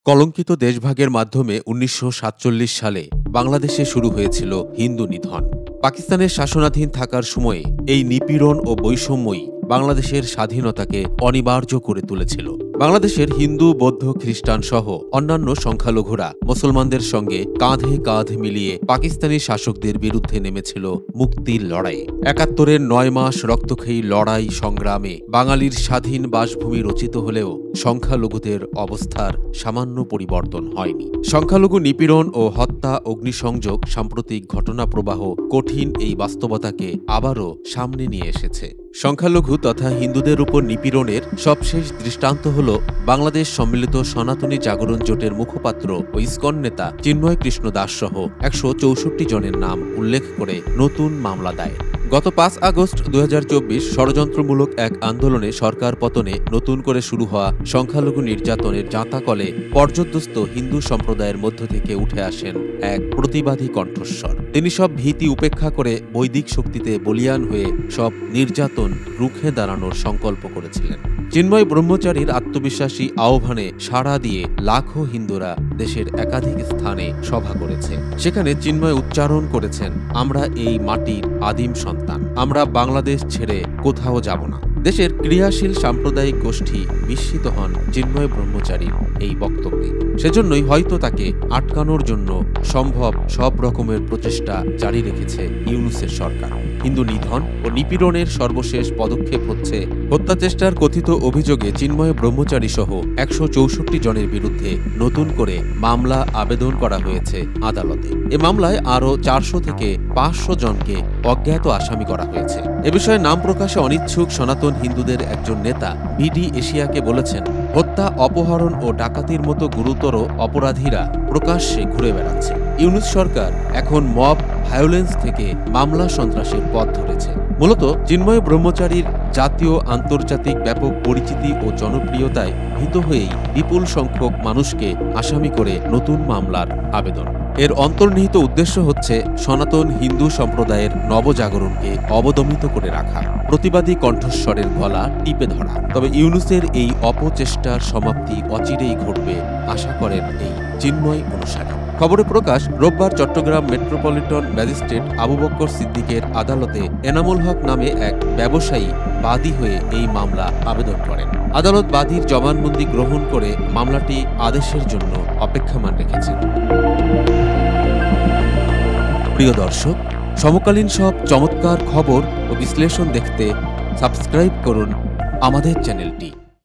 কলঙ্কিত দেশভাগের মাধ্যমে ১৯৪৭ সালে বাংলাদেশে শুরু হয়েছিল হিন্দু নিধন। পাকিস্তানের শাসনাধীন থাকার সময়ে এই নিপীড়ন ও বৈষম্যই বাংলাদেশের স্বাধীনতাকে অনিবার্য করে তুলেছিল। বাংলাদেশের হিন্দু, বৌদ্ধ, খ্রিস্টান সহ অন্যান্য সংখ্যালঘুরা মুসলমানদের সঙ্গে কাঁধে কাঁধ মিলিয়ে পাকিস্তানি শাসকদের বিরুদ্ধে নেমেছিল মুক্তির লড়াইয়ে। ৭১-এর ৯ মাস রক্তক্ষয়ী লড়াই সংগ্রামে বাঙালির স্বাধীন বাসভূমি রচিত হলেও সংখ্যালঘুদের অবস্থার সামান্য পরিবর্তন হয়নি। সংখ্যালঘু নিপীড়ন ও হত্যা, অগ্নিসংযোগ, সাম্প্রতিক ঘটনা প্রবাহ কঠিন এই বাস্তবতাকে আবারও সামনে নিয়ে এসেছে। সংখ্যালঘু তথা হিন্দুদের উপর নিপীড়নের সবশেষ দৃষ্টান্ত হল বাংলাদেশ সম্মিলিত সনাতনী জাগরণ জোটের মুখপাত্র ও ইসকন নেতা চিন্ময় কৃষ্ণ দাস সহ ১৬৪ জনের নাম উল্লেখ করে নতুন মামলা দায়ের। গত ৫ আগস্ট ২০২৪ ষড়যন্ত্রমূলক এক আন্দোলনে সরকার পতনে নতুন করে শুরু হওয়া সংখ্যালঘু নির্যাতনের জাঁতাকলে পর্যুদস্ত হিন্দু সম্প্রদায়ের মধ্য থেকে উঠে আসেন এক প্রতিবাদী কণ্ঠস্বর। তিনি সব ভীতি উপেক্ষা করে বৈদিক শক্তিতে বলীয়ান হয়ে সব নির্যাতন রুখে দাঁড়ানোর সংকল্প করেছিলেন। চিন্ময় ব্রহ্মচারীর আত্মবিশ্বাসী আহ্বানে সাড়া দিয়ে লাখো হিন্দুরা দেশের একাধিক স্থানে সভা করেছে। সেখানে চিন্ময় উচ্চারণ করেছেন, আমরা এই মাটির আদিম সন্তান, আমরা বাংলাদেশ ছেড়ে কোথাও যাব না। দেশের ক্রিয়াশীল সাম্প্রদায়িক গোষ্ঠী বিস্মিত হন চিন্ময় ব্রহ্মচারীর এই বক্তব্যে। সেজন্যই হয়তো তাকে আটকানোর জন্য সম্ভব সব রকমের প্রচেষ্টা জারি রেখেছে ইউনূসের সরকার। হিন্দু নিধন ও নিপীড়নের সর্বশেষ পদক্ষেপ হচ্ছে হত্যাচেষ্টার কথিত অভিযোগে চিন্ময় ব্রহ্মচারী সহ ১৬৪ জনের বিরুদ্ধে নতুন করে মামলা আবেদন করা হয়েছে আদালতে। এ মামলায় আরও ৪০০ থেকে ৫০০ জনকে অজ্ঞাত আসামি করা হয়েছে। এ বিষয়ে নাম প্রকাশে অনিচ্ছুক সনাতন হিন্দুদের একজন নেতা বিডি এশিয়াকে বলেছেন, হত্যা, অপহরণ ও ডাকাতির মতো গুরুতর অপরাধীরা প্রকাশ্যে ঘুরে বেড়াচ্ছে। ইউনূস সরকার এখন মব ভায়োলেন্স থেকে মামলা সন্ত্রাসের পথ ধরেছে। মূলত চিন্ময় ব্রহ্মচারীর জাতীয় আন্তর্জাতিক ব্যাপক পরিচিতি ও জনপ্রিয়তায় ভীত হয়েই বিপুল সংখ্যক মানুষকে আসামি করে নতুন মামলার আবেদন। এর অন্তর্নিহিত উদ্দেশ্য হচ্ছে সনাতন হিন্দু সম্প্রদায়ের নবজাগরণকে অবদমিত করে রাখা, প্রতিবাদী কণ্ঠস্বরের গলা টিপে ধরা। তবে ইউনূসের এই অপচেষ্টার সমাপ্তি অচিরেই ঘটবে আশা করেন এই চিন্ময় অনুসারী। খবরে প্রকাশ, রোববার চট্টগ্রাম মেট্রোপলিটন ম্যাজিস্ট্রেট আবু বকর সিদ্দিকের আদালতে এনামুল হক নামে এক ব্যবসায়ী বাদী হয়ে এই মামলা আবেদন করেন। আদালত বাদীর জবানবন্দি গ্রহণ করে মামলাটি আদেশের জন্য অপেক্ষমাণ রেখেছেন। প্রিয় দর্শক, সমকালীন সব চমৎকার খবর ও বিশ্লেষণ দেখতে সাবস্ক্রাইব করুন আমাদের চ্যানেলটি।